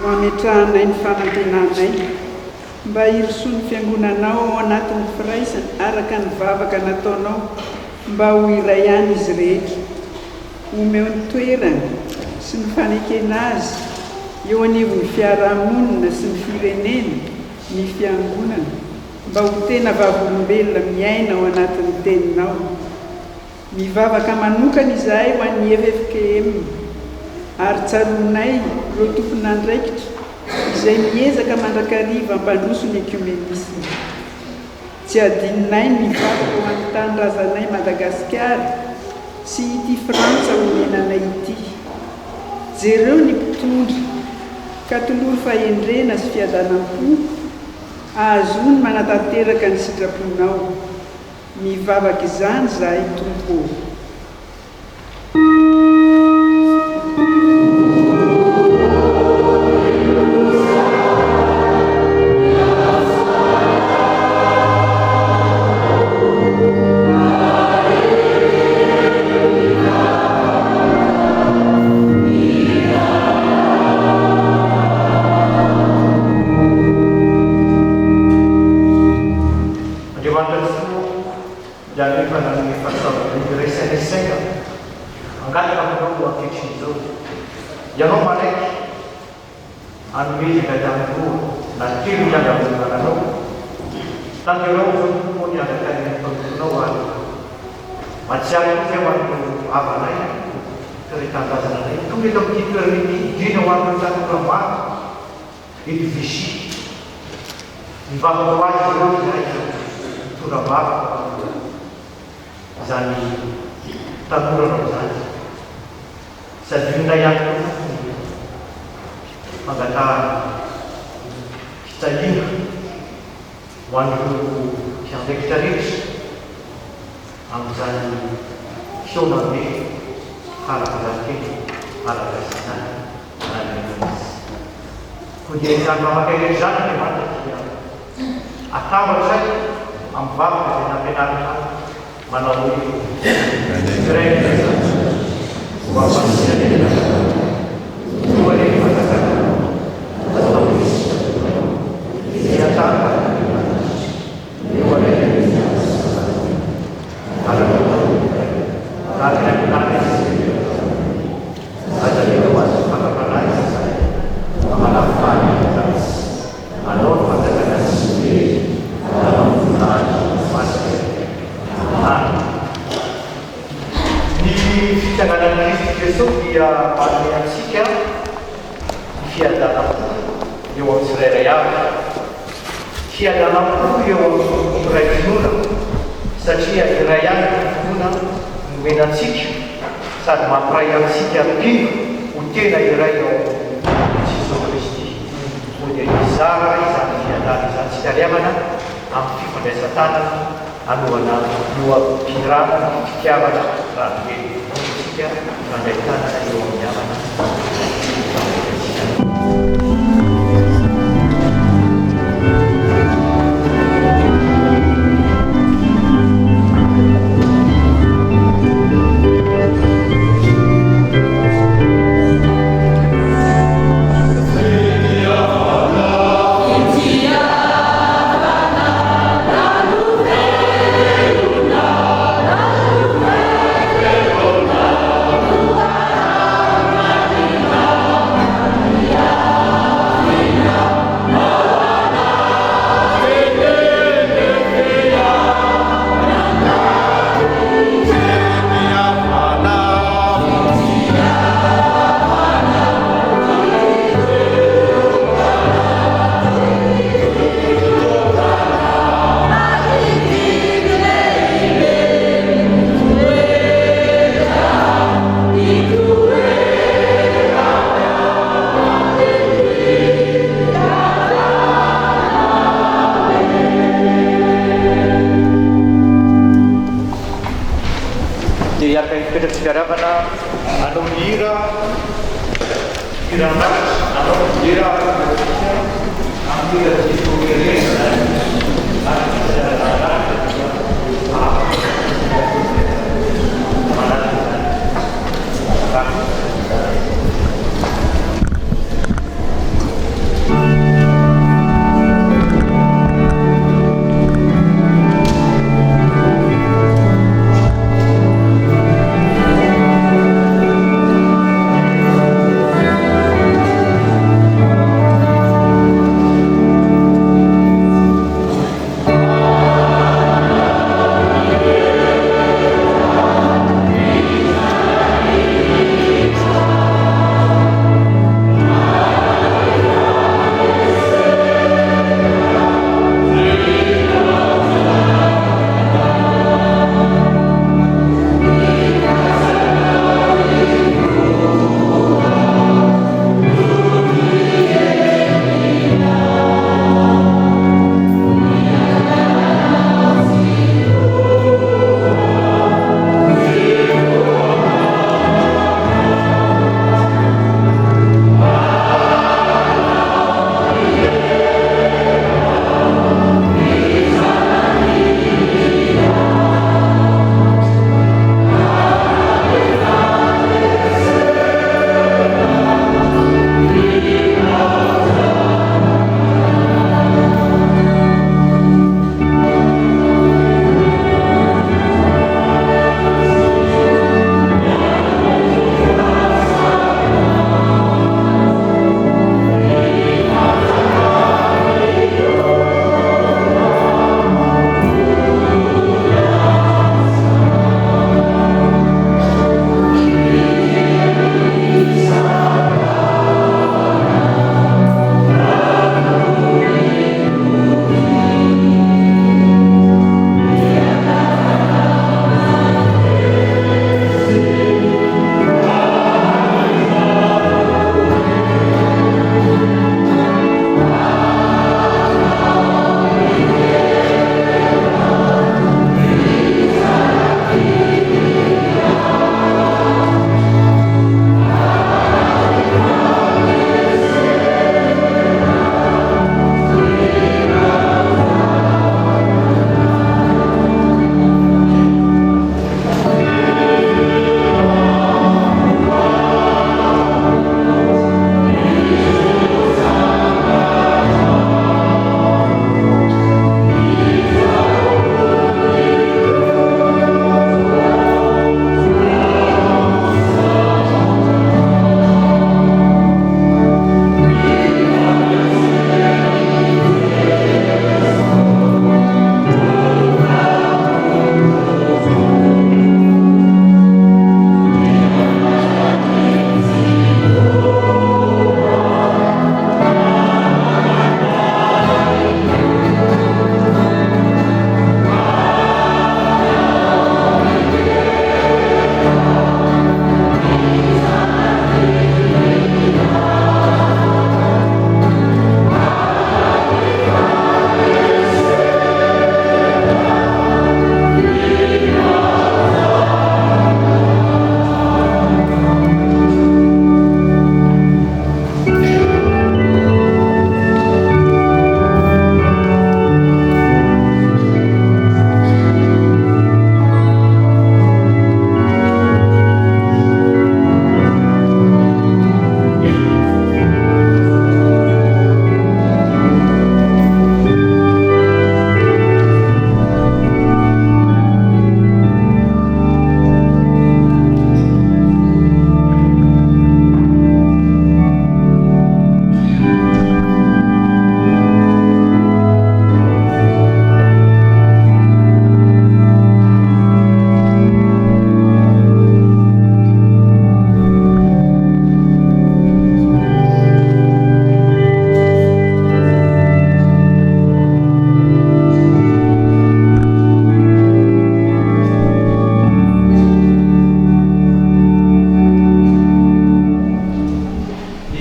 Mametrahanay ny fanantenanay mba hirosoa ny fiangonanao ao anatin'ny firaisana araka ny vavaka nataonao mba ho iray ihany izy rehetra omeo ny toerana sy ny fanekena azy eo anivon'ny fiarahamonina sy ny firenena ny fiangonana mba ho tena vavolombelona miaina ao anatin'ny teninao. Mivavaka manokana izahay ho an'ny FFKM ary tsaronay ireo tompon'andraikitra izay miezaka mandrakariva ampandroso ny ekumenisme. Tsy adininay mivavaka ho an'ny tanindrazanay Madagasikara sy ity Frantsa omenanay ity. Jereo ny mpitondra ka tolory fahendrena sy fiadanam-po ahazony manatanteraka ny sitraponao. Mivavaka izany zahay Tompo. Ianao maraiky anomezy gadambo na telo miangamonanao tanterao zao ny angatany tomponao ary matsiary koa ho an'no havanay toeretandrazananay tonga eto amin'ity toerany idrina ho an'no tanora eto Vichy mivavaka ho azy ireo izay toravavaka zany tanoranao zany sady minay ihany mangatahana fitaliana ho an'ireo mpiandraikitra rehetra amin'izany fiona be harakazakely harakazany nanyanazy. Koa dia izany mamakay rehetra zany ny manana dia atambatray amin'ny vavaka izay nampianarina manao hoe grève satria iray ihany finoana nomenantsika sady mampiray amintsika mpino ho tena iray ao Jesosy Kristy. Ho dia izara izany fiadana izany tsy tariavana amin'ny fifandraisan-tanana anoana loam-pirana fitiavana raha kely tsika fandray tanana eo amin'ny havana.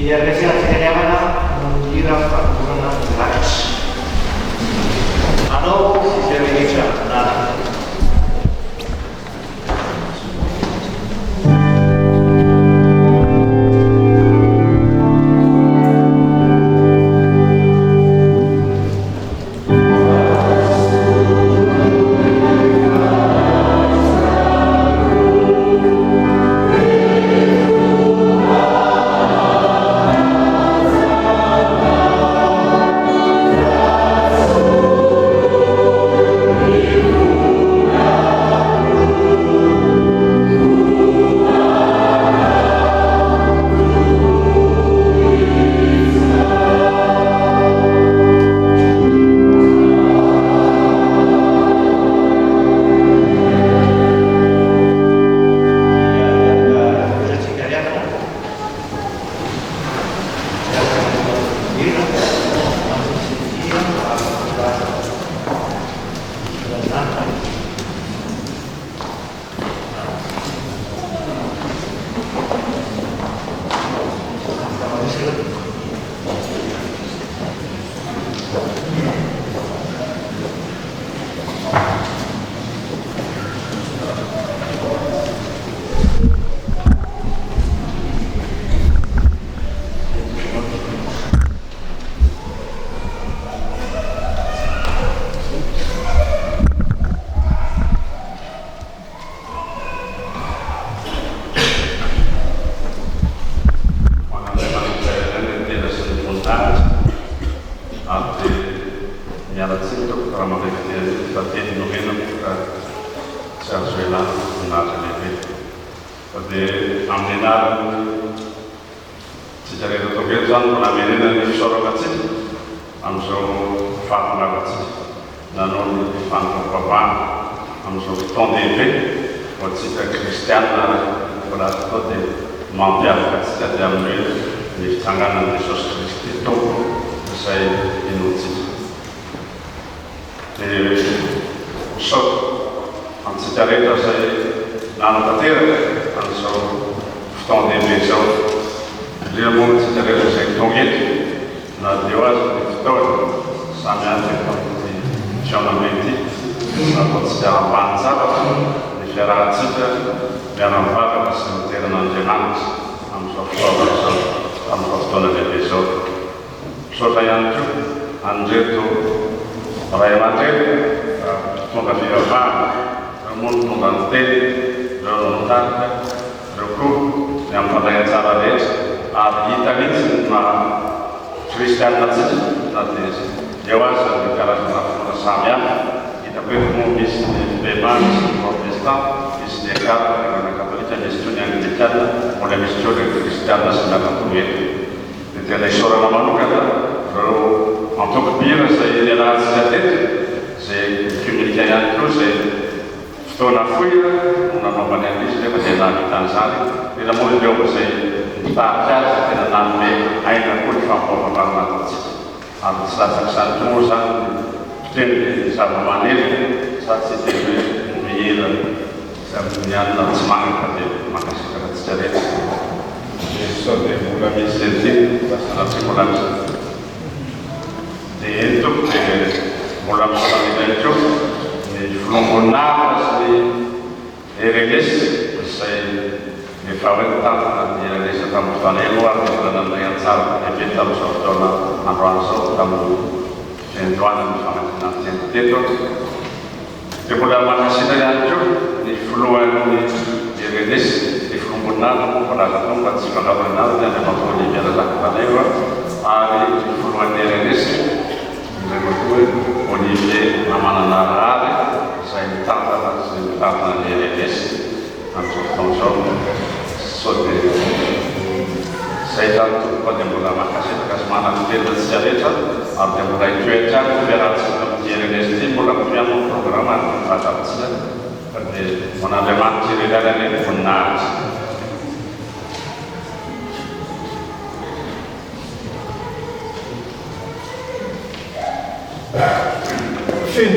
dia reserva mengira fakturana gratis. Ano si Indonesia nah.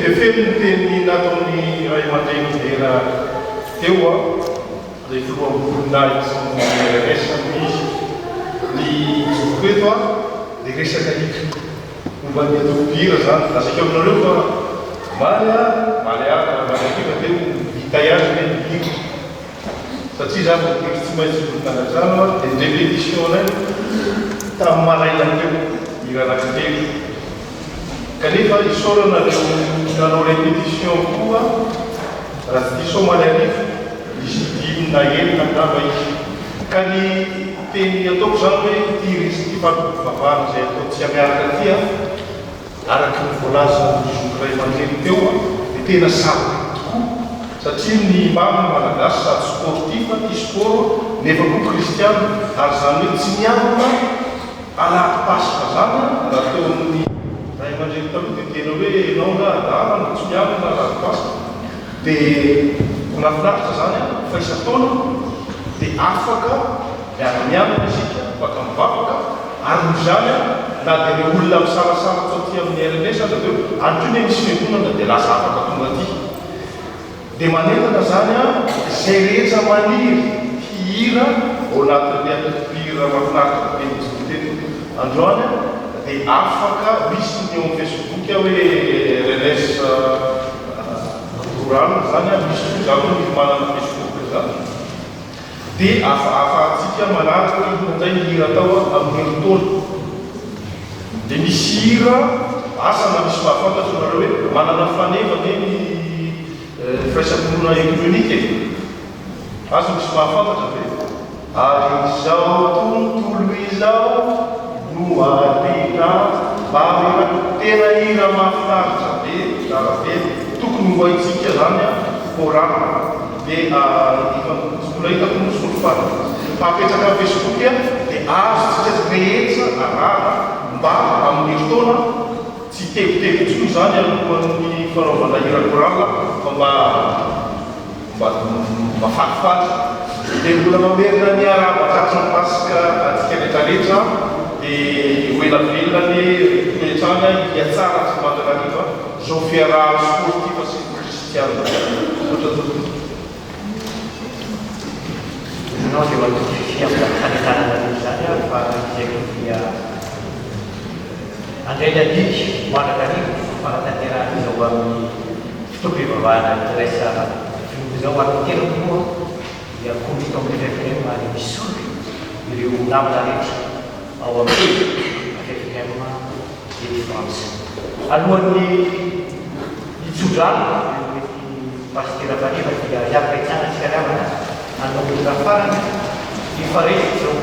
Defende natoni ai mateno dera teua dei tuoi fundai sono le resa di atoko eto a dia resaka ika momba ny atoko-pihira zany azaka aminareo fa maly akika dia vita ihany hoe hira satria za voatery tsy maintsy volontanazano a dia ndray l'édition nay tamin'ny maraina teo hira anankitelo kanefa isaoranareo nanao répétition koa raha tsy diso maly arivo misy dimy na enina angamba izy ka ny teny ataoko zany hoe ty risy ty fatovavahana zay atao tsy amiaraka ty a araky ny voalaza ny zokiray aman-dreny teo a dia tena sarotra tokoa satria ny mamy malagasy sady sportif ty sport nefa koa kristiana ary zany hoe tsy miavana anaty pasika zany raha teo amin'ny ray aman-dreny taloha dia tena hoe enao na adalana tsy miavana anaty pasika dia nafinaritra zany a fa isa-taona dia afaka miara-miavana isika afaka mivavaka ary nozany a na dia le olona misarasara tsao ty amin'ny RNS aza teo antony hoe misy fiangonana dia lasa afaka tonga ty dia manentana zany a zay rehetra maniry hihira ao anatin'le atoko-pihira mafinaritra be misy teny androany a dia afaka misy ny eo Facebook a hoe RNS rano zany a misy koa zany hoe misy manana Facebook zany dia afahatsika manaraka inzay hira atao amin'ny heritaona dia misy hira asana misy mahafantatra nareo hoe manana fanevana ny firaisamponona économique asa misy mahafantatra ve ary izao tontolo izao no alina mamira tena hira mahafinaritra be zava be tokony ho haitsika zany a korana dia sola hitako nosolofana fapetraka amin'ny Facebook a dia azo tsika rehetra arara mba amin'ny heritaona tsy tebotebo tsony zany alohan'ny fanaovana hira korana fa mba fatifaty dia mbola mamerina ny araba tratran'ny pasika atsika rehetrarehetra dia hoelavelona ny toetrany hiatsara tsy mandanariva zao fiarahana sportif sy kristiana no dia matoky fiambantantanana zany a fa zaiko dia andraina diky manakarivo fanatanterahana izao amin'ny fitopivavahana raisa zao anaterako moa dia comité FFM ary misolo ireo namana rehetra ao amin'ny FFM de France alohan'ny hitsodrano pasitera fariva dia iavaka itsana tsika ravana anaolona farany ifaresy zao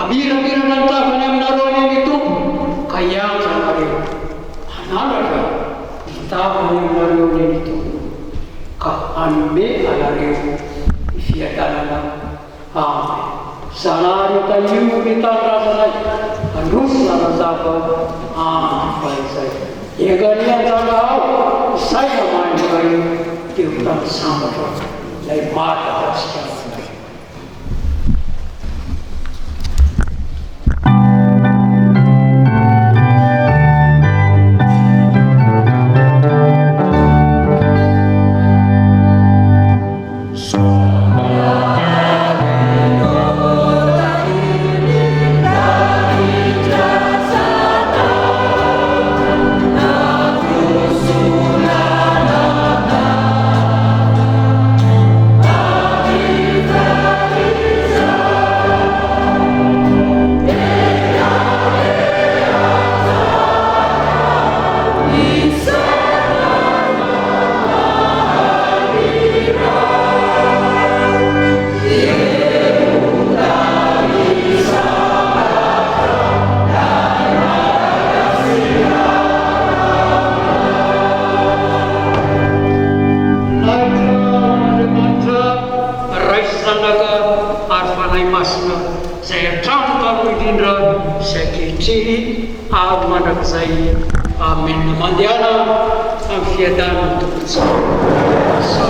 Mira-mira ng tapang ng naroon nito, kaya ka na rin. Hanalaga, itapang ng naroon nito, kaanbe alarin, isiyadana na. Amen. Sanari tayo kita rasanay, anus na nasabag, paisay. Iagalian talaw, saya main kayo, tiutang sama ko, lay mata siya. Amin. Namandiana ang fiyadan untuk bersama.